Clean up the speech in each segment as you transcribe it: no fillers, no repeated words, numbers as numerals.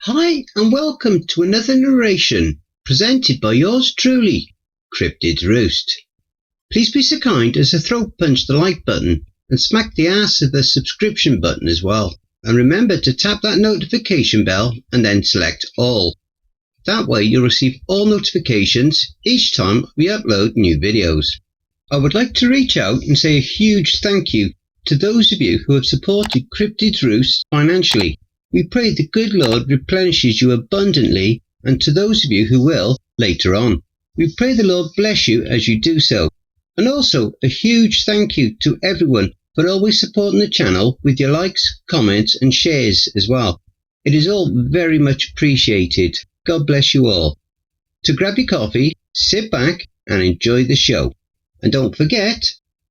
Hi and welcome to another narration presented by yours truly, Cryptid's Roost. Please be so kind as to throat punch the like button and smack the ass of the subscription button as well. And remember to tap that notification bell and then select all. That way you'll receive all notifications each time we upload new videos. I would like to reach out and say a huge thank you to those of you who have supported Cryptid's Roost financially. We pray the good Lord replenishes you abundantly, and to those of you who will later on. We pray the Lord bless you as you do so. And also a huge thank you to everyone for always supporting the channel with your likes, comments and shares as well. It is all very much appreciated. God bless you all. So grab your coffee, sit back and enjoy the show. And don't forget,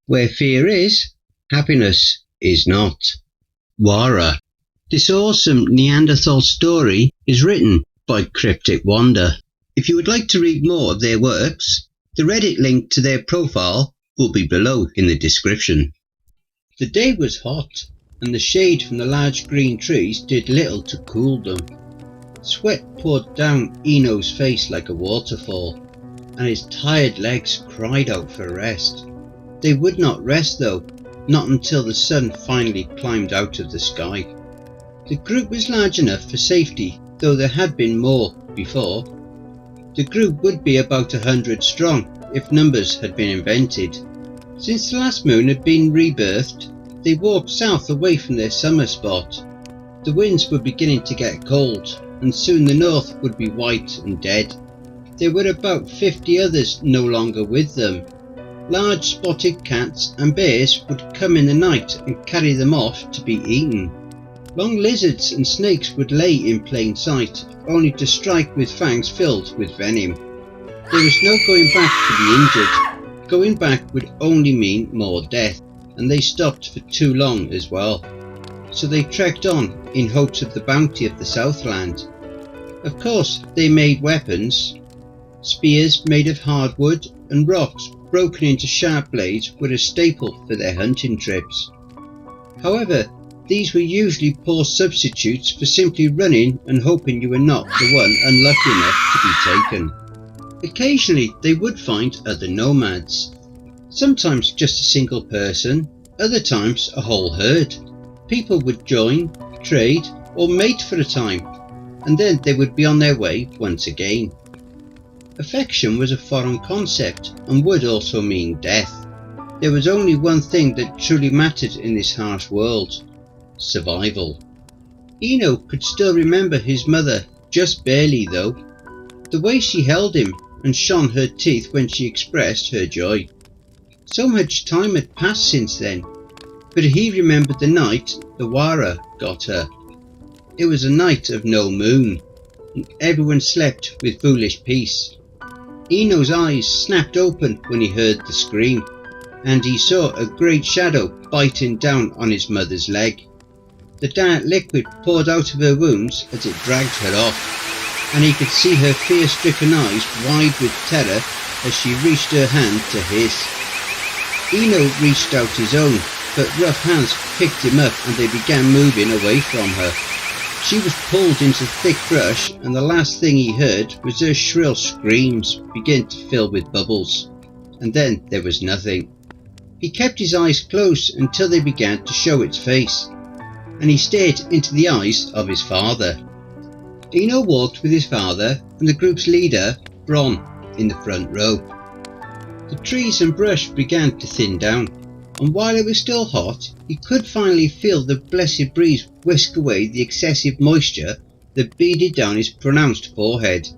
where fear is, happiness is not. Wara. This awesome Neanderthal story is written by crypticwander. If you would like to read more of their works, the Reddit link to their profile will be below in the description. The day was hot, and the shade from the large green trees did little to cool them. Sweat poured down Eno's face like a waterfall, and his tired legs cried out for rest. They would not rest though, not until the sun finally climbed out of the sky. The group was large enough for safety, though there had been more before. The group would be about 100 strong if numbers had been invented. Since the last moon had been rebirthed, they walked south away from their summer spot. The winds were beginning to get cold, and soon the north would be white and dead. There were about 50 others no longer with them. Large spotted cats and bears would come in the night and carry them off to be eaten. Long lizards and snakes would lay in plain sight, only to strike with fangs filled with venom. There was no going back to the injured. Going back would only mean more death, and they stopped for too long as well. So they trekked on in hopes of the bounty of the Southland. Of course they made weapons. Spears made of hardwood and rocks broken into sharp blades were a staple for their hunting trips. However, these were usually poor substitutes for simply running and hoping you were not the one unlucky enough to be taken. Occasionally they would find other nomads. Sometimes just a single person, other times a whole herd. People would join, trade or mate for a time, and then they would be on their way once again. Affection was a foreign concept and would also mean death. There was only one thing that truly mattered in this harsh world: survival. Eno could still remember his mother, just barely though. The way she held him and shone her teeth when she expressed her joy. So much time had passed since then, but he remembered the night the Wara got her. It was a night of no moon, and everyone slept with foolish peace. Eno's eyes snapped open when he heard the scream, and he saw a great shadow biting down on his mother's leg. The dark liquid poured out of her wounds as it dragged her off, and he could see her fear-stricken eyes wide with terror as she reached her hand to his. Eno reached out his own, but rough hands picked him up and they began moving away from her. She was pulled into thick brush, and the last thing he heard was her shrill screams begin to fill with bubbles, and then there was nothing. He kept his eyes closed until they began to show its face, and he stared into the eyes of his father. Eno walked with his father and the group's leader, Bron, in the front row. The trees and brush began to thin down, and while it was still hot, he could finally feel the blessed breeze whisk away the excessive moisture that beaded down his pronounced forehead.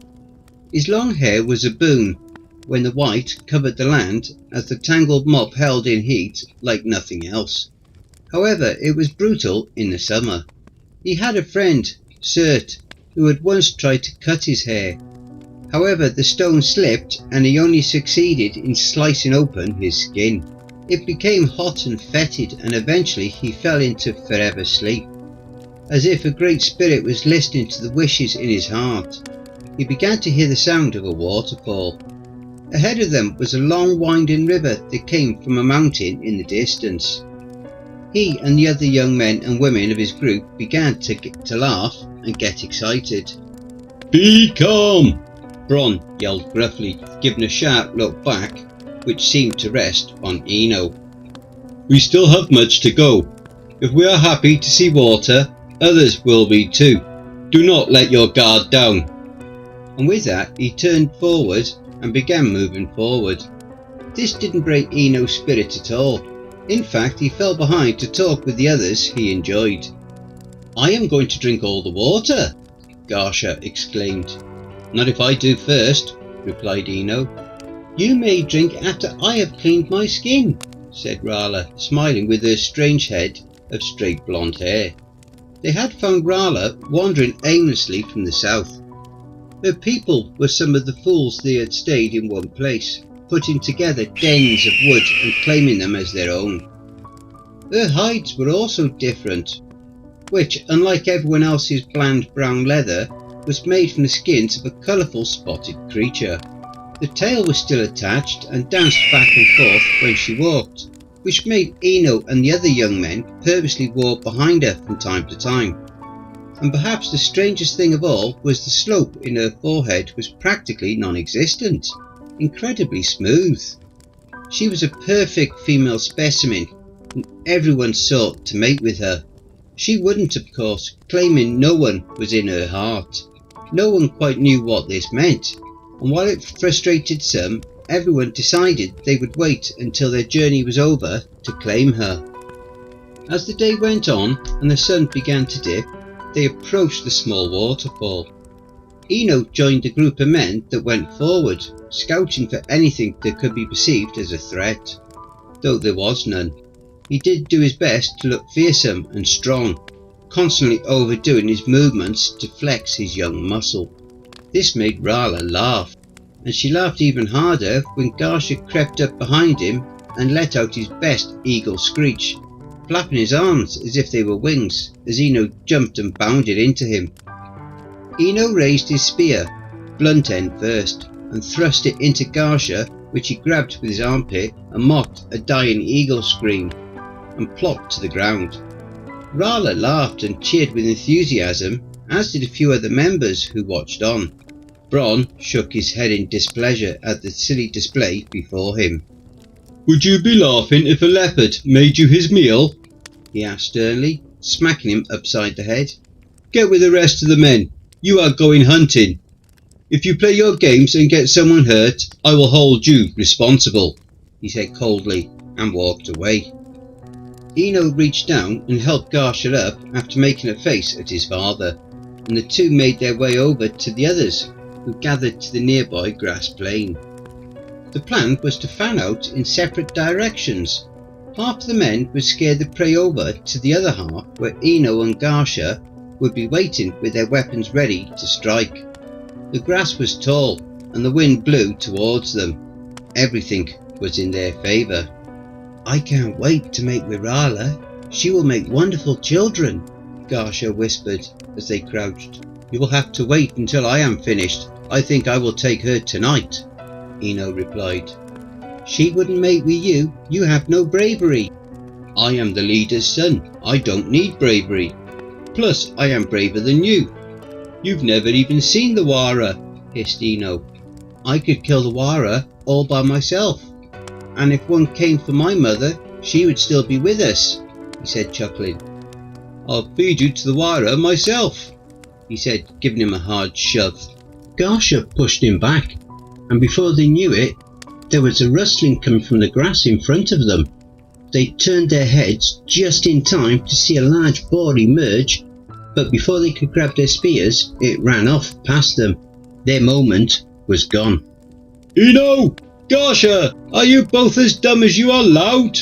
His long hair was a boon when the white covered the land, as the tangled mop held in heat like nothing else. However, it was brutal in the summer. He had a friend, Surt, who had once tried to cut his hair. However, the stone slipped and he only succeeded in slicing open his skin. It became hot and fetid, and eventually he fell into forever sleep. As if a great spirit was listening to the wishes in his heart, he began to hear the sound of a waterfall. Ahead of them was a long winding river that came from a mountain in the distance. He and the other young men and women of his group began to laugh and get excited. "Be calm!" Bron yelled gruffly, giving a sharp look back, which seemed to rest on Eno. "We still have much to go. If we are happy to see water, others will be too. Do not let your guard down." And with that he turned forward and began moving forward. This didn't break Eno's spirit at all. In fact, he fell behind to talk with the others he enjoyed. "I am going to drink all the water," Garsha exclaimed. "Not if I do first," replied Eno. "You may drink after I have cleaned my skin," said Rala, smiling with her strange head of straight blonde hair. They had found Rala wandering aimlessly from the south. Her people were some of the fools they had stayed in one place, putting together dens of wood and claiming them as their own. Her hides were also different, which, unlike everyone else's bland brown leather, was made from the skins of a colourful spotted creature. The tail was still attached and danced back and forth when she walked, which made Eno and the other young men purposely walk behind her from time to time. And perhaps the strangest thing of all was the slope in her forehead was practically non-existent, incredibly smooth. She was a perfect female specimen, and everyone sought to mate with her. She wouldn't, of course, claiming no one was in her heart. No one quite knew what this meant, and while it frustrated some, everyone decided they would wait until their journey was over to claim her. As the day went on and the sun began to dip, they approached the small waterfall. Eno joined a group of men that went forward, scouting for anything that could be perceived as a threat, though there was none. He did do his best to look fearsome and strong, constantly overdoing his movements to flex his young muscle. This made Rala laugh, and she laughed even harder when Garsha crept up behind him and let out his best eagle screech, flapping his arms as if they were wings as Eno jumped and bounded into him. Eno raised his spear, blunt end first, and thrust it into Garsha, which he grabbed with his armpit and mocked a dying eagle scream, and plopped to the ground. Rala laughed and cheered with enthusiasm, as did a few other members who watched on. Bron shook his head in displeasure at the silly display before him. "Would you be laughing if a leopard made you his meal?" he asked sternly, smacking him upside the head. "Get with the rest of the men. You are going hunting. If you play your games and get someone hurt, I will hold you responsible," he said coldly, and walked away. Eno reached down and helped Garsha up after making a face at his father, and the two made their way over to the others, who gathered to the nearby grass plain. The plan was to fan out in separate directions. Half of the men would scare the prey over to the other half, where Eno and Garsha would be waiting with their weapons ready to strike. The grass was tall and the wind blew towards them. Everything was in their favour. "I can't wait to mate with Rala. She will make wonderful children," Garsha whispered as they crouched. "You will have to wait until I am finished. I think I will take her tonight," Eno replied. "She wouldn't mate with you. You have no bravery." "I am the leader's son. I don't need bravery. Plus, I am braver than you. You've never even seen the Wara," hissed Eno. "I could kill the Wara all by myself. And if one came for my mother, she would still be with us," he said, chuckling. "I'll feed you to the Wara myself," he said, giving him a hard shove. Garsha pushed him back, and before they knew it, there was a rustling coming from the grass in front of them. They turned their heads just in time to see a large boar emerge, but before they could grab their spears, it ran off past them. Their moment was gone. "Eno! Garsha! Are you both as dumb as you are loud?"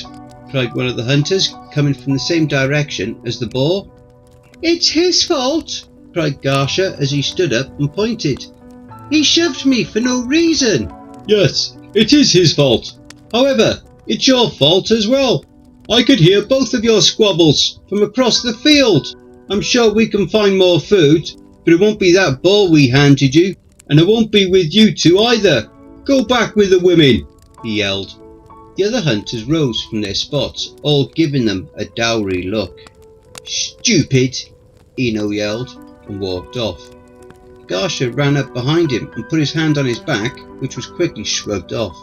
cried one of the hunters, coming from the same direction as the boar. "It's his fault!" cried Garsha as he stood up and pointed. "He shoved me for no reason." "Yes, it is his fault. However, it's your fault as well. I could hear both of your squabbles from across the field. I'm sure we can find more food, but it won't be that boar we handed you, and it won't be with you two either. Go back with the women," he yelled. The other hunters rose from their spots, all giving them a dour look. "Stupid!" Eno yelled and walked off. Garsha ran up behind him and put his hand on his back, which was quickly shrugged off.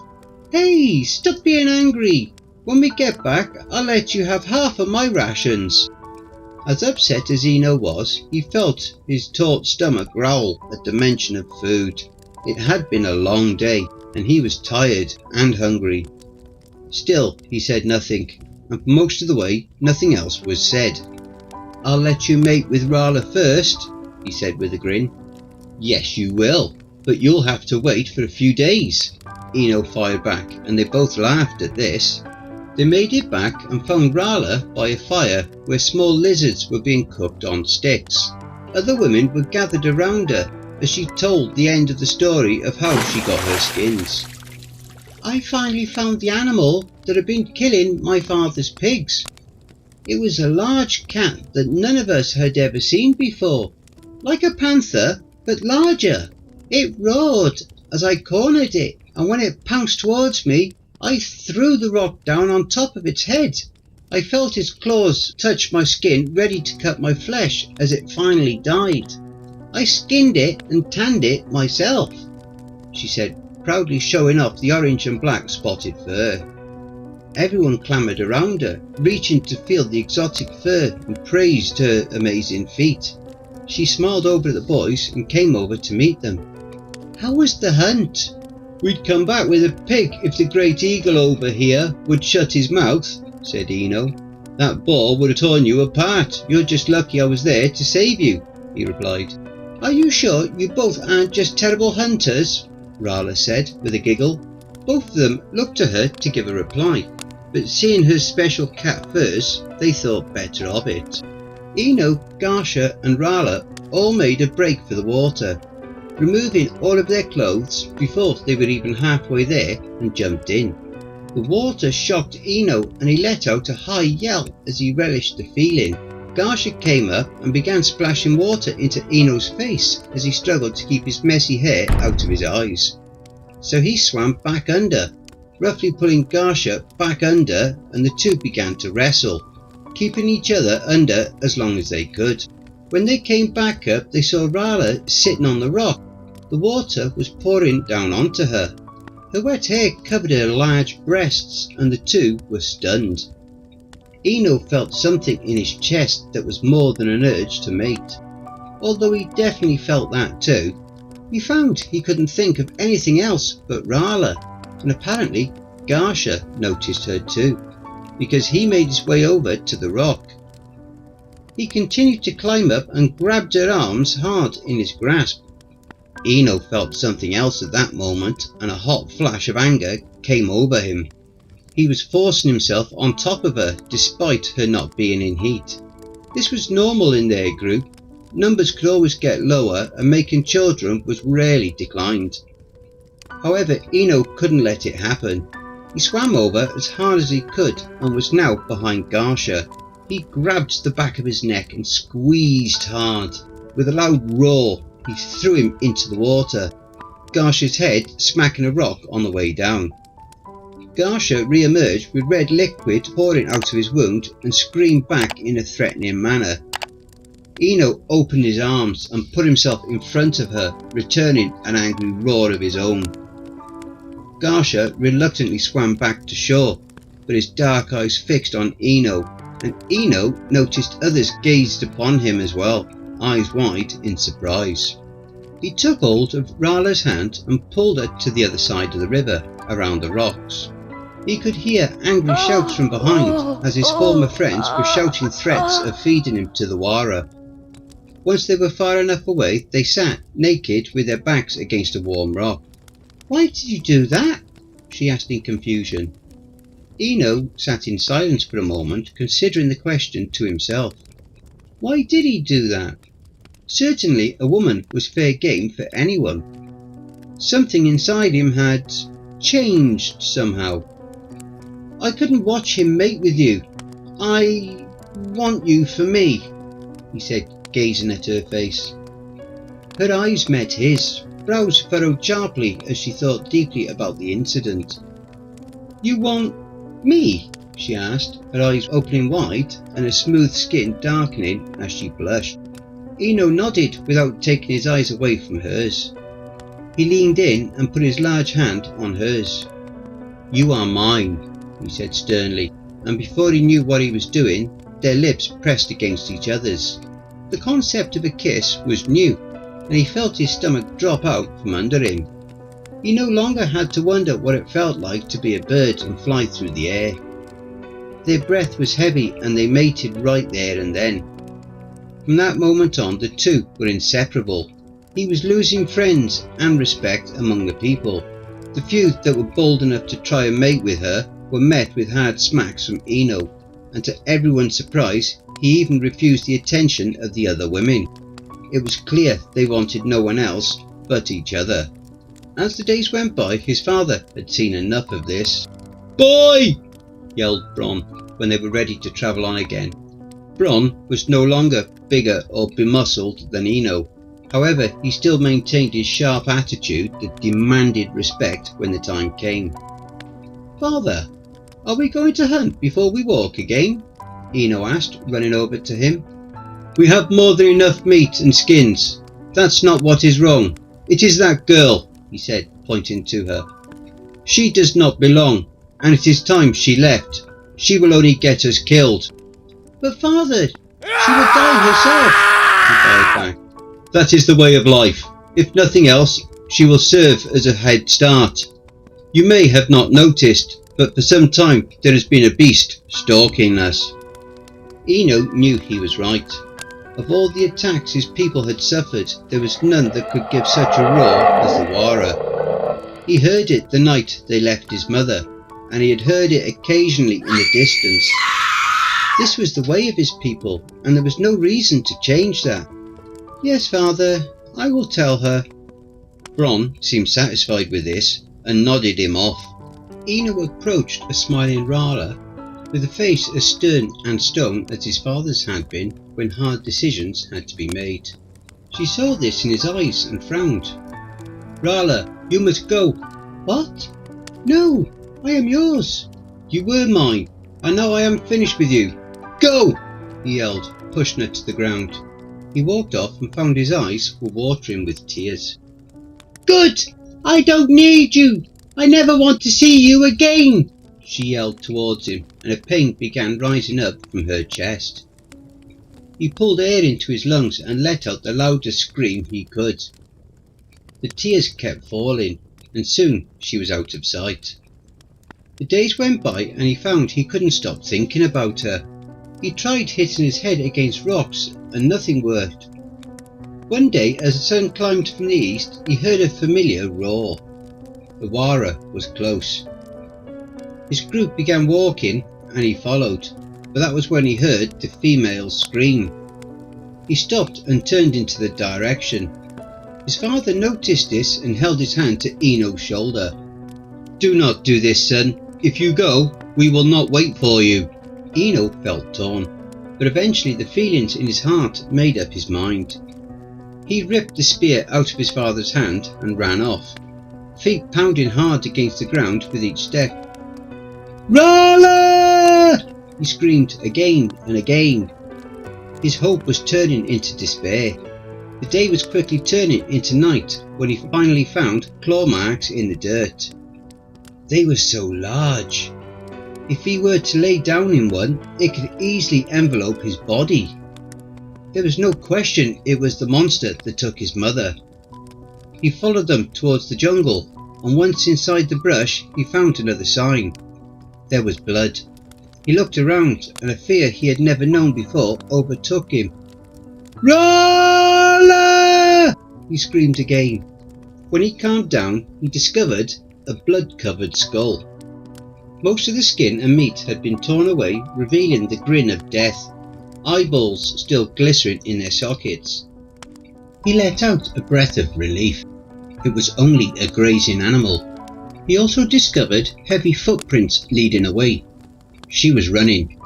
"Hey, stop being angry! When we get back, I'll let you have half of my rations." As upset as Eno was, he felt his taut stomach growl at the mention of food. It had been a long day, and he was tired and hungry. Still, he said nothing, and for most of the way, nothing else was said. "I'll let you mate with Rala first," he said with a grin. "Yes, you will, but you'll have to wait for a few days," Eno fired back, and they both laughed at this. They made it back and found Rala by a fire where small lizards were being cooked on sticks. Other women were gathered around her as she told the end of the story of how she got her skins. "I finally found the animal that had been killing my father's pigs. It was a large cat that none of us had ever seen before, like a panther, but larger. It roared as I cornered it, and when it pounced towards me, I threw the rock down on top of its head. I felt its claws touch my skin, ready to cut my flesh as it finally died. I skinned it and tanned it myself," she said, proudly showing off the orange and black spotted fur. Everyone clamoured around her, reaching to feel the exotic fur, and praised her amazing feat. She smiled over at the boys and came over to meet them. "How was the hunt?" "We'd come back with a pig if the great eagle over here would shut his mouth," said Eno. "That boar would have torn you apart. You're just lucky I was there to save you," he replied. "Are you sure you both aren't just terrible hunters?" Rala said with a giggle. Both of them looked to her to give a reply, but seeing her special cat furs, they thought better of it. Eno, Garsha and Rala all made a break for the water, removing all of their clothes before they were even halfway there, and jumped in. The water shocked Eno and he let out a high yell as he relished the feeling. Garsha came up and began splashing water into Eno's face as he struggled to keep his messy hair out of his eyes. So he swam back under, roughly pulling Garsha back under, and the two began to wrestle, keeping each other under as long as they could. When they came back up, they saw Rala sitting on the rock. The water was pouring down onto her. Her wet hair covered her large breasts, and the two were stunned. Eno felt something in his chest that was more than an urge to mate. Although he definitely felt that too, he found he couldn't think of anything else but Rala, and apparently Garsha noticed her too, because he made his way over to the rock. He continued to climb up and grabbed her arms hard in his grasp. Eno felt something else at that moment, and a hot flash of anger came over him. He was forcing himself on top of her despite her not being in heat. This was normal in their group. Numbers could always get lower and making children was rarely declined. However, Eno couldn't let it happen. He swam over as hard as he could and was now behind Garsha. He grabbed the back of his neck and squeezed hard. With a loud roar, he threw him into the water, Garsha's head smacking a rock on the way down. Garsha re-emerged with red liquid pouring out of his wound and screamed back in a threatening manner. Eno opened his arms and put himself in front of her, returning an angry roar of his own. Garsha reluctantly swam back to shore, but his dark eyes fixed on Eno, and Eno noticed others gazed upon him as well, eyes wide in surprise. He took hold of Rala's hand and pulled her to the other side of the river, around the rocks. He could hear angry shouts from behind as his former friends were shouting threats of feeding him to the Wara. Once they were far enough away, they sat naked with their backs against a warm rock. "Why did you do that?" she asked in confusion. Eno sat in silence for a moment, considering the question to himself. Why did he do that? Certainly a woman was fair game for anyone. Something inside him had changed somehow. "I couldn't watch him mate with you. I want you for me," he said, gazing at her face. Her eyes met his, brows furrowed sharply as she thought deeply about the incident. "You want Me? She asked, her eyes opening wide and her smooth skin darkening as she blushed. Eno nodded without taking his eyes away from hers. He leaned in and put his large hand on hers. "You are mine," he said sternly, and before he knew what he was doing, their lips pressed against each other's. The concept of a kiss was new, and he felt his stomach drop out from under him. He no longer had to wonder what it felt like to be a bird and fly through the air. Their breath was heavy and they mated right there and then. From that moment on, the two were inseparable. He was losing friends and respect among the people. The few that were bold enough to try and mate with her were met with hard smacks from Eno, and to everyone's surprise, he even refused the attention of the other women. It was clear they wanted no one else but each other. As the days went by, his father had seen enough of this. "Boy!" yelled Bron when they were ready to travel on again. Bron was no longer bigger or bemuscled than Eno. However, he still maintained his sharp attitude that demanded respect when the time came. "Father, are we going to hunt before we walk again?" Eno asked, running over to him. "We have more than enough meat and skins. That's not what is wrong. It is that girl," he said, pointing to her. "She does not belong, and it is time she left. She will only get us killed." "But father, she will die herself," he fired back. "That is the way of life. If nothing else, she will serve as a head start. You may have not noticed, but for some time there has been a beast stalking us." Eno knew he was right. Of all the attacks his people had suffered, there was none that could give such a roar as the Wara. He heard it the night they left his mother, and he had heard it occasionally in the distance. This was the way of his people, and there was no reason to change that. "Yes, father, I will tell her." Bron seemed satisfied with this and nodded him off. Eno approached a smiling Wara with a face as stern and stone as his father's had been when hard decisions had to be made. She saw this in his eyes and frowned. "Rala, you must go." "What? No, I am yours." "You were mine, and now I am finished with you. Go!" he yelled, pushing her to the ground. He walked off and found his eyes were watering with tears. "Good! I don't need you! I never want to see you again!" she yelled towards him, and a pain began rising up from her chest. He pulled air into his lungs and let out the loudest scream he could. The tears kept falling, and soon she was out of sight. The days went by and he found he couldn't stop thinking about her. He tried hitting his head against rocks and nothing worked. One day, as the sun climbed from the east, he heard a familiar roar. The Wara was close. His group began walking and he followed, but that was when he heard the female's scream. He stopped and turned into the direction. His father noticed this and held his hand to Eno's shoulder. "Do not do this, son. If you go, we will not wait for you." Eno felt torn, but eventually the feelings in his heart made up his mind. He ripped the spear out of his father's hand and ran off, feet pounding hard against the ground with each step. "Rala!" he screamed again and again. His hope was turning into despair. The day was quickly turning into night when he finally found claw marks in the dirt. They were so large. If he were to lay down in one, it could easily envelope his body. There was no question it was the monster that took his mother. He followed them towards the jungle, and once inside the brush he found another sign. There was blood. He looked around, and a fear he had never known before overtook him. "Rala!" he screamed again. When he calmed down, he discovered a blood-covered skull. Most of the skin and meat had been torn away, revealing the grin of death, eyeballs still glistering in their sockets. He let out a breath of relief. It was only a grazing animal. He also discovered heavy footprints leading away. She was running.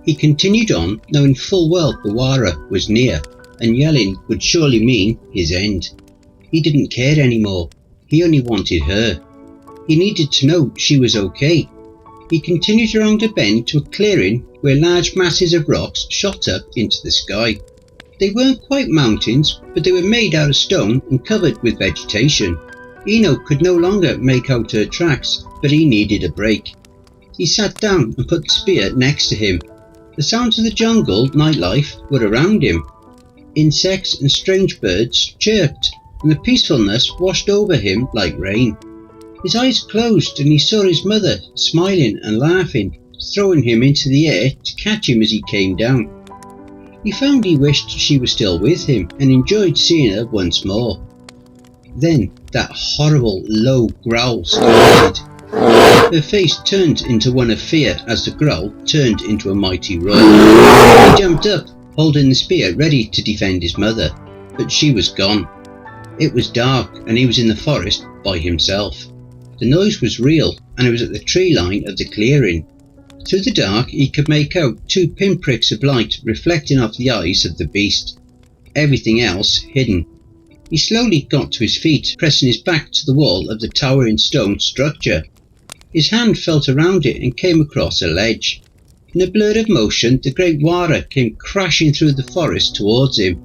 He continued on, knowing full well the Wara was near, and yelling would surely mean his end. He didn't care anymore. He only wanted her. He needed to know she was okay. He continued around a bend to a clearing where large masses of rocks shot up into the sky. They weren't quite mountains, but they were made out of stone and covered with vegetation. Eno could no longer make out her tracks, but he needed a break. He sat down and put the spear next to him. The sounds of the jungle nightlife were around him. Insects and strange birds chirped, and the peacefulness washed over him like rain. His eyes closed and he saw his mother smiling and laughing, throwing him into the air to catch him as he came down. He found he wished she was still with him and enjoyed seeing her once more. Then that horrible low growl started. Her face turned into one of fear as the growl turned into a mighty roar. He jumped up, holding the spear ready to defend his mother, but she was gone. It was dark and he was in the forest by himself. The noise was real and it was at the tree line of the clearing. Through the dark he could make out 2 pinpricks of light reflecting off the eyes of the beast. Everything else hidden. He slowly got to his feet, pressing his back to the wall of the towering stone structure. His hand felt around it and came across a ledge. In a blur of motion, the great Wara came crashing through the forest towards him,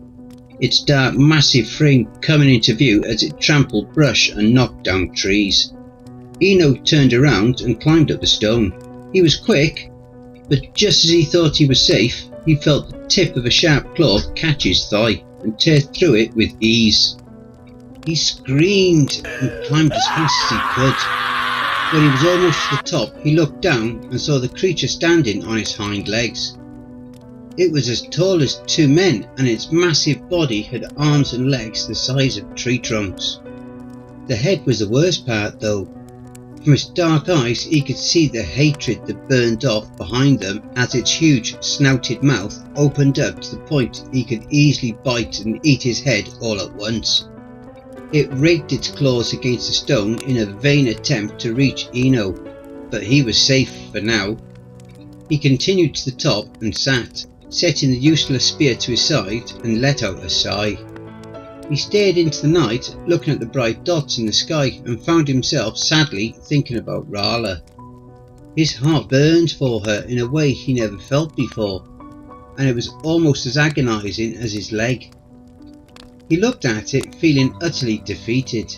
its dark, massive frame coming into view as it trampled brush and knocked down trees. Eno turned around and climbed up the stone. He was quick, but just as he thought he was safe, he felt the tip of a sharp claw catch his thigh and tear through it with ease. He screamed and climbed as fast as he could. When he was almost to the top, he looked down and saw the creature standing on its hind legs. It was as tall as 2 men, and its massive body had arms and legs the size of tree trunks. The head was the worst part though. From its dark eyes he could see the hatred that burned off behind them as its huge snouted mouth opened up to the point he could easily bite and eat his head all at once. It raked its claws against the stone in a vain attempt to reach Eno, but he was safe for now. He continued to the top and sat, setting the useless spear to his side, and let out a sigh. He stared into the night, looking at the bright dots in the sky, and found himself sadly thinking about Rala. His heart burned for her in a way he never felt before, and it was almost as agonising as his leg. He looked at it, feeling utterly defeated.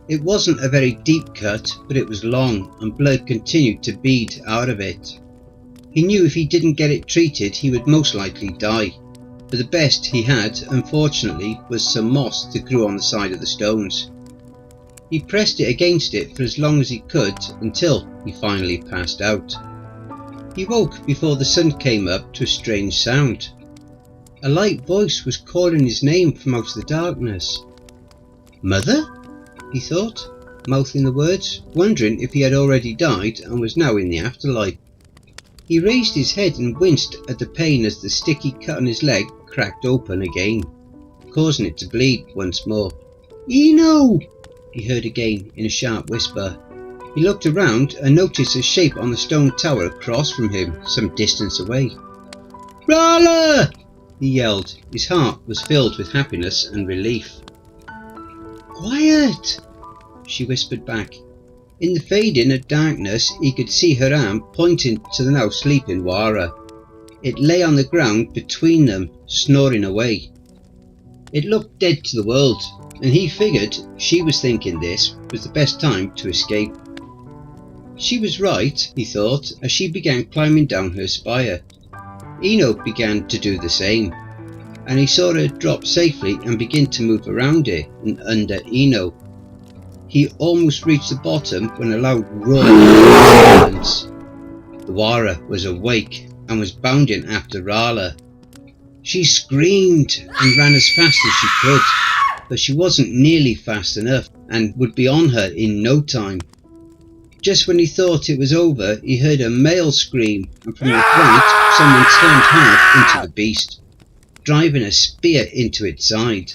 It wasn't a very deep cut, but it was long, and blood continued to bead out of it. He knew if he didn't get it treated, he would most likely die. But the best he had, unfortunately, was some moss that grew on the side of the stones. He pressed it against it for as long as he could until he finally passed out. He woke before the sun came up to a strange sound. A light voice was calling his name from out of the darkness. "Mother?" he thought, mouthing the words, wondering if he had already died and was now in the afterlife. He raised his head and winced at the pain as the sticky cut on his leg cracked open again, causing it to bleed once more. "Eno!" he heard again in a sharp whisper. He looked around and noticed a shape on the stone tower across from him, some distance away. "Rala!" he yelled. His heart was filled with happiness and relief. "Quiet!" she whispered back. In the fading of darkness he could see her arm pointing to the now sleeping Wara. It lay on the ground between them, snoring away. It looked dead to the world, and he figured she was thinking this was the best time to escape. She was right, he thought, as she began climbing down her spire. Eno began to do the same, and he saw her drop safely and begin to move around it and under Eno. He almost reached the bottom when a loud roar came from silence. The Wara was awake and was bounding after Rala. She screamed and ran as fast as she could, but she wasn't nearly fast enough and would be on her in no time. Just when he thought it was over, he heard a male scream, and from the right someone turned hard into the beast, driving a spear into its side.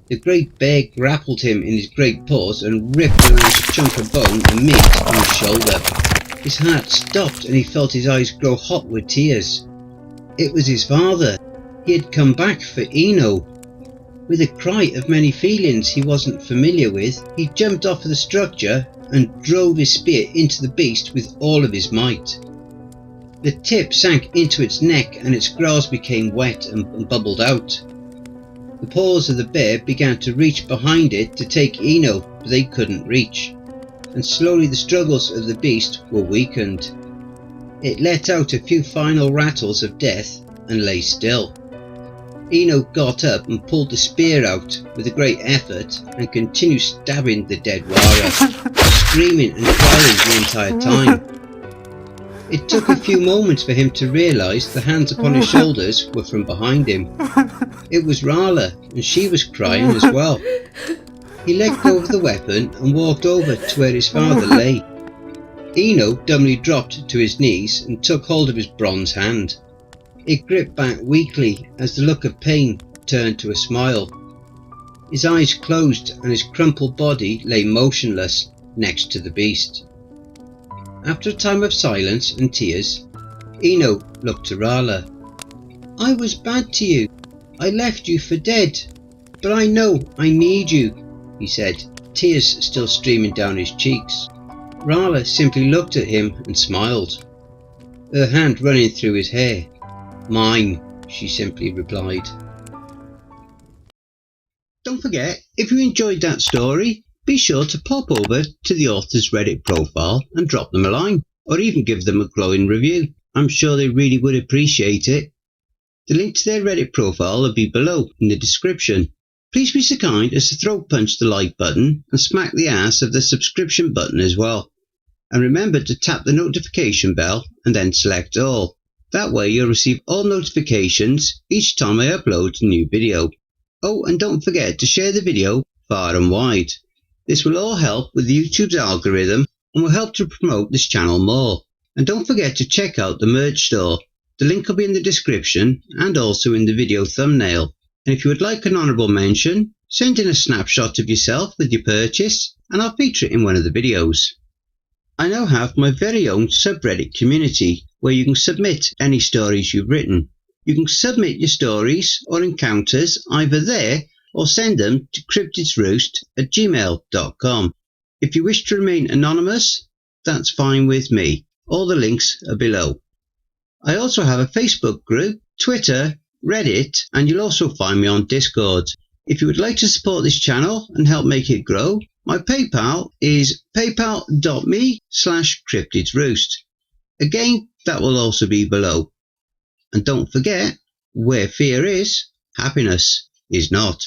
The great bear grappled him in his great paws and ripped a large chunk of bone and meat from his shoulder. His heart stopped and he felt his eyes grow hot with tears. It was his father. He had come back for Eno. With a cry of many feelings he wasn't familiar with, he jumped off of the structure and drove his spear into the beast with all of his might. The tip sank into its neck and its growls became wet and bubbled out. The paws of the bear began to reach behind it to take Eno, but they couldn't reach, and slowly the struggles of the beast were weakened. It let out a few final rattles of death and lay still. Eno got up and pulled the spear out with a great effort and continued stabbing the dead Wara, screaming and crying the entire time. It took a few moments for him to realise the hands upon his shoulders were from behind him. It was Rala, and she was crying as well. He let go of the weapon and walked over to where his father lay. Eno dumbly dropped to his knees and took hold of his bronze hand. It gripped back weakly as the look of pain turned to a smile. His eyes closed and his crumpled body lay motionless next to the beast. After a time of silence and tears, Eno looked to Rala. "I was bad to you. I left you for dead. But I know I need you," he said, tears still streaming down his cheeks. Rala simply looked at him and smiled, her hand running through his hair. "Mine," she simply replied. Don't forget, if you enjoyed that story, be sure to pop over to the author's Reddit profile and drop them a line, or even give them a glowing review. I'm sure they really would appreciate it. The link to their Reddit profile will be below in the description. Please be so kind as to throat punch the like button and smack the ass of the subscription button as well. And remember to tap the notification bell and then select all. That way you'll receive all notifications each time I upload a new video. Oh, and don't forget to share the video far and wide. This will all help with YouTube's algorithm and will help to promote this channel more. And don't forget to check out the merch store. The link will be in the description and also in the video thumbnail. And if you would like an honourable mention, send in a snapshot of yourself with your purchase and I'll feature it in one of the videos. I now have my very own subreddit community where you can submit any stories you've written. You can submit your stories or encounters either there or send them to cryptidsroost@gmail.com. If you wish to remain anonymous, that's fine with me. All the links are below. I also have a Facebook group, Twitter, Reddit, and you'll also find me on Discord. If you would like to support this channel and help make it grow, my PayPal is paypal.me/cryptidsroost. Again, that will also be below. And don't forget, where fear is, happiness is not.